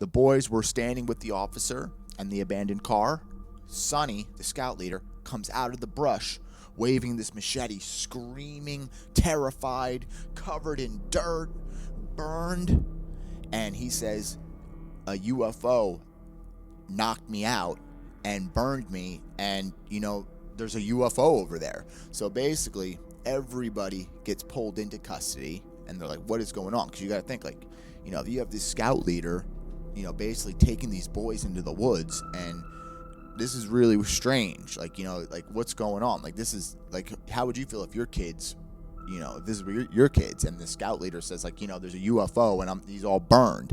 The boys were standing with the officer and the abandoned car. Sonny, the scout leader, comes out of the brush, waving this machete, screaming, terrified, covered in dirt, burned. And he says, a UFO knocked me out and burned me, and, there's a UFO over there. So basically, everybody gets pulled into custody, and they're like, what is going on? Because you got to think, if you have this scout leader, basically taking these boys into the woods, and this is really strange. What's going on? This is, how would you feel if your kids, if this is your kids, and the scout leader says, there's a UFO, and he's all burned.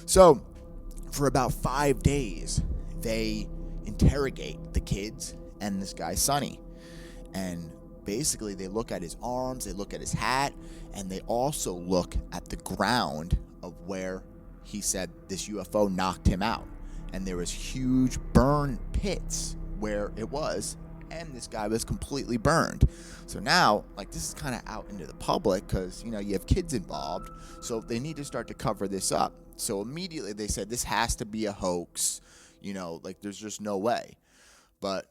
So, for about 5 days, they interrogate the kids and this guy, Sonny. And basically, they look at his arms, they look at his hat, and they also look at the ground of where he said this UFO knocked him out. And there was huge burn pits where it was, and this guy was completely burned. So now, this is kind of out into the public because, you have kids involved, so they need to start to cover this up. So immediately they said, this has to be a hoax, there's just no way. But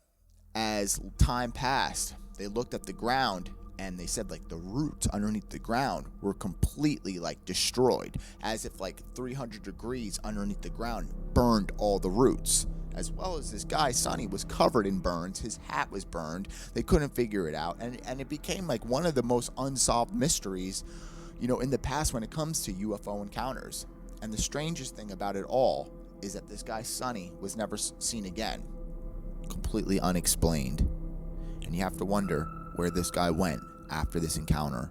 as time passed, they looked at the ground, and they said, the roots underneath the ground were completely, destroyed, as if, 300 degrees underneath the ground burned all the roots. As well as this guy, Sonny, was covered in burns. His hat was burned. They couldn't figure it out. And it became, one of the most unsolved mysteries, in the past when it comes to UFO encounters. And the strangest thing about it all is that this guy, Sonny, was never seen again. Completely unexplained. And you have to wonder where this guy went after this encounter.